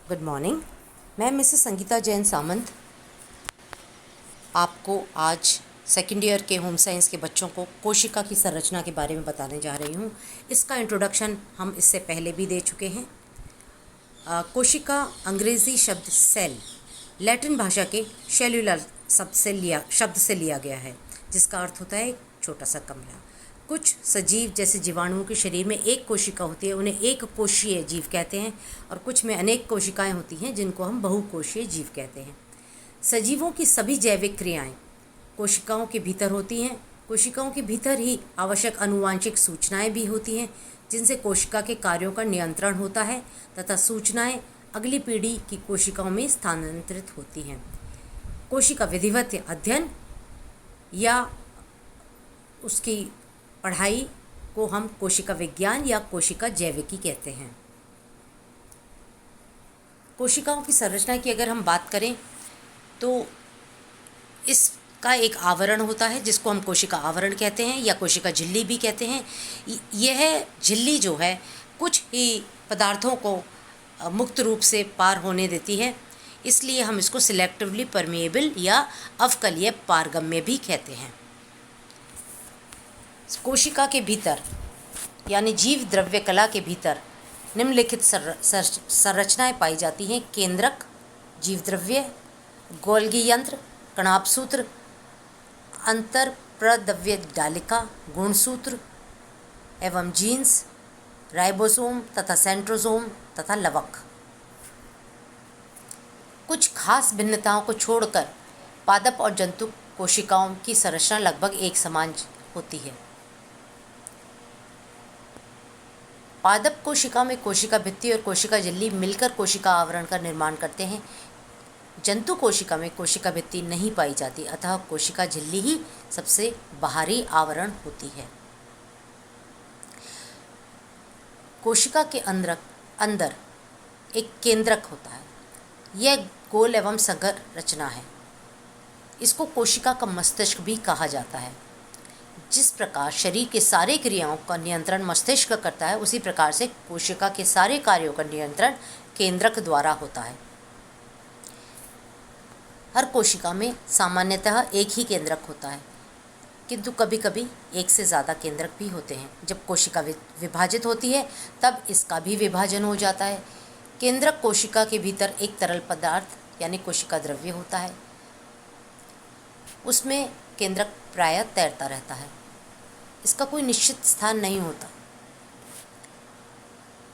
Good morning. मैं Mrs Sangeeta Jain सामंत आपको आज सेकेंड ईयर के होम साइंस के बच्चों को कोशिका की संरचना के बारे में बताने जा रही हूँ। इसका इंट्रोडक्शन हम इससे पहले भी दे चुके हैं। कोशिका अंग्रेज़ी शब्द सेल लैटिन भाषा के सेल्यूलर शब्द से लिया गया है, जिसका अर्थ होता है एक छोटा सा कमरा। कुछ सजीव जैसे जीवाणुओं के शरीर में एक कोशिका होती है, उन्हें एक कोशीय जीव कहते हैं, और कुछ में अनेक कोशिकाएं होती हैं जिनको हम बहुकोशीय जीव कहते हैं। सजीवों की सभी जैविक क्रियाएं कोशिकाओं के भीतर होती हैं। कोशिकाओं के भीतर ही आवश्यक आनुवांशिक सूचनाएं भी होती हैं, जिनसे कोशिका के कार्यों का नियंत्रण होता है तथा सूचनाएं अगली पीढ़ी की कोशिकाओं में स्थानांतरित होती हैं। कोशिका विधिवत अध्ययन या उसकी पढ़ाई को हम कोशिका विज्ञान या कोशिका जैविकी कहते हैं। कोशिकाओं की संरचना की अगर हम बात करें तो इसका एक आवरण होता है जिसको हम कोशिका आवरण कहते हैं या कोशिका झिल्ली भी कहते हैं। यह झिल्ली जो है कुछ ही पदार्थों को मुक्त रूप से पार होने देती है, इसलिए हम इसको सिलेक्टिवली परमिएबल या अवकलीय पारगम्य भी कहते हैं। कोशिका के भीतर यानी जीव द्रव्य कला के भीतर निम्नलिखित संरचनाएं पाई जाती हैं: केंद्रक, जीव द्रव्य, गोल्गी यंत्र, कणाभसूत्र, अंतर प्रद्रव्य डालिका, गुणसूत्र एवं जीन्स, राइबोसोम तथा सेंट्रोसोम तथा लवक। कुछ खास भिन्नताओं को छोड़कर पादप और जंतु कोशिकाओं की संरचना लगभग एक समान होती है। पादप कोशिका में कोशिका भित्ति और कोशिका झिल्ली मिलकर कोशिका आवरण का निर्माण करते हैं। जंतु कोशिका में कोशिका भित्ति नहीं पाई जाती, अतः कोशिका झिल्ली ही सबसे बाहरी आवरण होती है। कोशिका के अंदर एक केंद्रक होता है। यह गोल एवं सघन रचना है। इसको कोशिका का मस्तिष्क भी कहा जाता है। जिस प्रकार शरीर के सारे क्रियाओं का नियंत्रण मस्तिष्क करता है, उसी प्रकार से कोशिका के सारे कार्यों का नियंत्रण केंद्रक द्वारा होता है। हर कोशिका में सामान्यतः एक ही केंद्रक होता है, किंतु कभी कभी एक से ज़्यादा केंद्रक भी होते हैं। जब कोशिका विभाजित होती है तब इसका भी विभाजन हो जाता है। केंद्रक कोशिका के भीतर एक तरल पदार्थ यानी कोशिका द्रव्य होता है। उसमें केंद्रक प्रायः तैरता रहता है। इसका कोई निश्चित स्थान नहीं होता।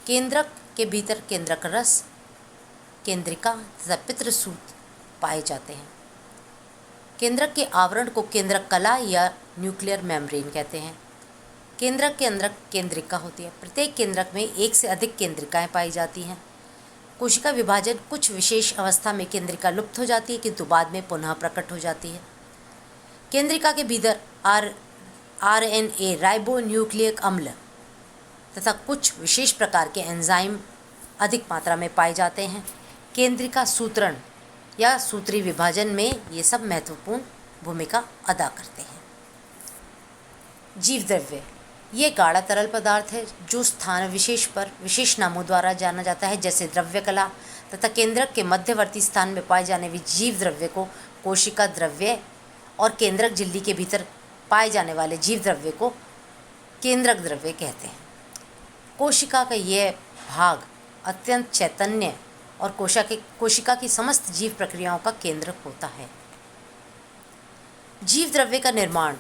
केंद्रक के भीतर केंद्रक रस, केंद्रिका तथा पित्रसूत पाए जाते हैं। केंद्रक के आवरण को केंद्रक कला या न्यूक्लियर मेम्ब्रेन कहते हैं। केंद्रक के अंदर केंद्रिका होती है। प्रत्येक केंद्रक में एक से अधिक केंद्रिकाएं पाई जाती हैं। कोशिका विभाजन कुछ विशेष अवस्था में केंद्रिका लुप्त हो जाती है, किंतु बाद में पुनः प्रकट हो जाती है। केंद्रिका के भीतर आरएनए राइबो न्यूक्लिक अम्ल तथा कुछ विशेष प्रकार के एंजाइम अधिक मात्रा में पाए जाते हैं। केंद्रिका सूत्रण या सूत्री विभाजन में ये सब महत्वपूर्ण भूमिका अदा करते हैं। जीव द्रव्य ये गाढ़ा तरल पदार्थ है जो स्थान विशेष पर विशेष नामों द्वारा जाना जाता है, जैसे द्रव्य कला तथा केंद्रक के मध्यवर्ती स्थान में पाए जाने वाले जीव द्रव्य को कोशिका द्रव्य और केंद्रक झिल्ली के भीतर पाए जाने वाले जीव द्रव्य को केंद्रक द्रव्य कहते हैं। कोशिका का यह भाग अत्यंत चैतन्य और कोशिका की समस्त जीव प्रक्रियाओं का केंद्र होता है। जीव द्रव्य का निर्माण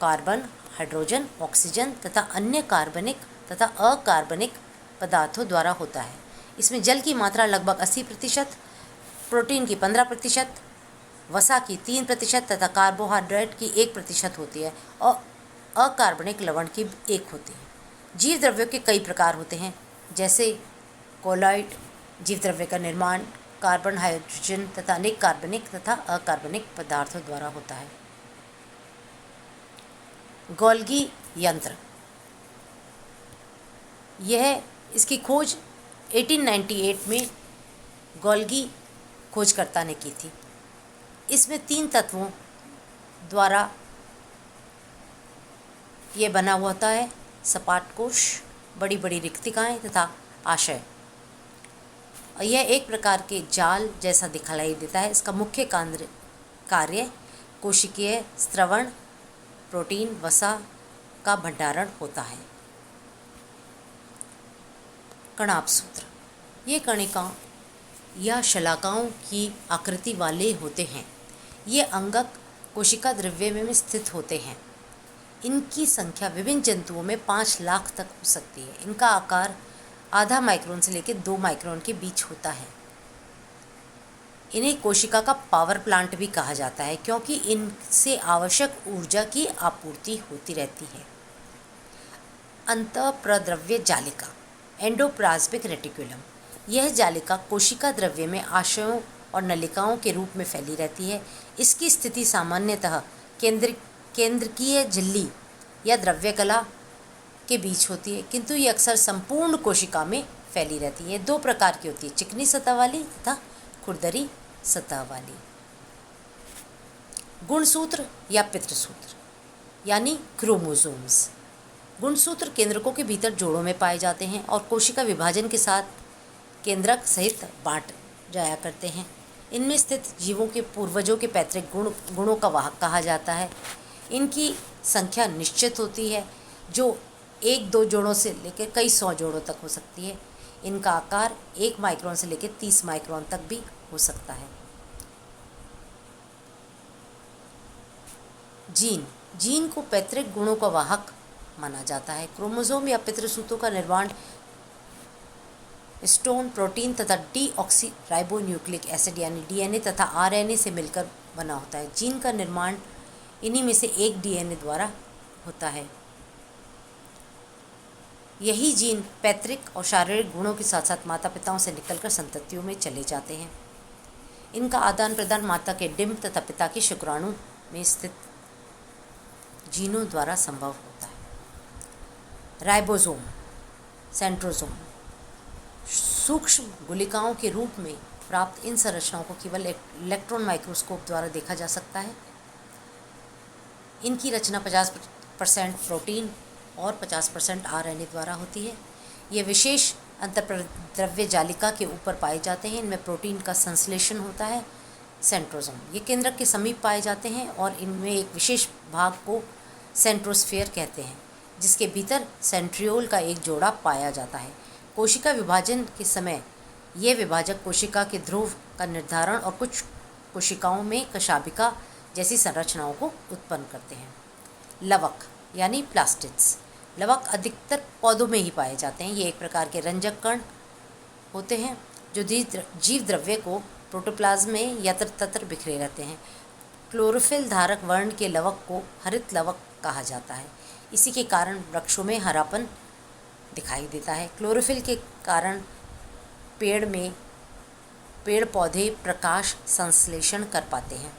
कार्बन, हाइड्रोजन, ऑक्सीजन तथा अन्य कार्बनिक तथा अकार्बनिक पदार्थों द्वारा होता है। इसमें जल की मात्रा लगभग 80%, प्रोटीन की 15%, वसा की 3% तथा कार्बोहाइड्रेट की 1% होती है और अकार्बनिक लवण की 1 होती है। जीव द्रव्यों के कई प्रकार होते हैं, जैसे कोलॉइड जीव द्रव्य का निर्माण कार्बन, हाइड्रोजन तथा अनेक कार्बनिक तथा अकार्बनिक पदार्थों द्वारा होता है। गोल्गी यंत्र इसकी खोज 1898 में गोल्गी खोजकर्ता ने की थी। इसमें 3 तत्वों द्वारा ये बना हुआ होता है: सपाट कोश, बड़ी बड़ी रिक्तिकाएं तथा आशय। और यह एक प्रकार के जाल जैसा दिखाई देता है। इसका मुख्य कार्य कोशिकीय स्रवण, प्रोटीन, वसा का भंडारण होता है। कणाभ सूत्र, ये कणिका या शलाकाओं की आकृति वाले होते हैं। ये अंगक कोशिका द्रव्य में स्थित होते हैं। इनकी संख्या विभिन्न जंतुओं में 5 लाख तक हो सकती है। इनका आकार आधा माइक्रोन से लेकर 2 माइक्रोन के बीच होता है। इन्हें कोशिका का पावर प्लांट भी कहा जाता है, क्योंकि इनसे आवश्यक ऊर्जा की आपूर्ति होती रहती है। अंतःप्रद्रव्य जालिका, एंडोप्लाज्मिक रेटिकुलम, यह जालिका कोशिका द्रव्य में आशयों और नलिकाओं के रूप में फैली रहती है। इसकी स्थिति सामान्यतः केंद्रकीय झिल्ली या द्रव्यकला के बीच होती है, किंतु ये अक्सर संपूर्ण कोशिका में फैली रहती है। 2 प्रकार की होती है, चिकनी सतह वाली तथा खुरदरी सतह वाली। गुणसूत्र या पितृसूत्र यानी क्रोमोसोम्स। गुणसूत्र केंद्रकों के भीतर जोड़ों में पाए जाते हैं और कोशिका विभाजन के साथ केंद्रक सहित बांट जाया करते हैं। इनमें स्थित जीवों के पूर्वजों के पैतृक गुणों का वाहक कहा जाता है। इनकी संख्या निश्चित होती है, जो 1-2 जोड़ों से लेकर कई 100 जोड़ों तक हो सकती है। इनका आकार 1 माइक्रोन से लेकर 30 माइक्रोन तक भी हो सकता है। जीन को पैतृक गुणों का वाहक माना जाता है। क्रोमोसोम या पितृसूत्रों का निर्माण स्टोन, प्रोटीन तथा डीऑक्सीराइबोन्यूक्लिक एसिड यानी डीएनए तथा आरएनए से मिलकर बना होता है। जीन का निर्माण इन्हीं में से एक डीएनए द्वारा होता है। यही जीन पैतृक और शारीरिक गुणों के साथ साथ माता पिताओं से निकलकर संततियों में चले जाते हैं। इनका आदान प्रदान माता के डिंब तथा पिता के शुक्राणु में स्थित जीनों द्वारा संभव होता है। राइबोसोम, सेंट्रोसोम, सूक्ष्म गुलिकाओं के रूप में प्राप्त इन संरचनाओं को केवल इलेक्ट्रॉन माइक्रोस्कोप द्वारा देखा जा सकता है। इनकी रचना 50% प्रोटीन और 50% आरएनए द्वारा होती है। ये विशेष अंतःप्रद्रव्य जालिका के ऊपर पाए जाते हैं। इनमें प्रोटीन का संश्लेषण होता है। सेंट्रोसोम, ये केंद्रक के समीप पाए जाते हैं और इनमें एक विशेष भाग को सेंट्रोस्फेयर कहते हैं, जिसके भीतर सेंट्रियोल का एक जोड़ा पाया जाता है। कोशिका विभाजन के समय ये विभाजक कोशिका के ध्रुव का निर्धारण और कुछ कोशिकाओं में कशाभिका जैसी संरचनाओं को उत्पन्न करते हैं। लवक यानी प्लास्टिड्स, लवक अधिकतर पौधों में ही पाए जाते हैं। ये एक प्रकार के रंजक कण होते हैं जो जीव द्रव्य को प्रोटोप्लाज्म में यत्र तत्र बिखरे रहते हैं। क्लोरोफिल धारक वर्ण के लवक को हरित लवक कहा जाता है। इसी के कारण वृक्षों में हरापन दिखाई देता है। क्लोरोफिल के कारण पेड़ पौधे प्रकाश संश्लेषण कर पाते हैं।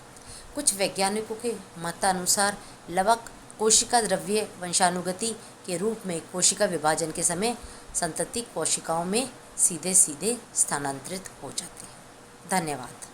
कुछ वैज्ञानिकों के मतानुसार लवक कोशिका द्रव्य वंशानुगति के रूप में कोशिका विभाजन के समय संतति कोशिकाओं में सीधे सीधे स्थानांतरित हो जाते हैं। धन्यवाद।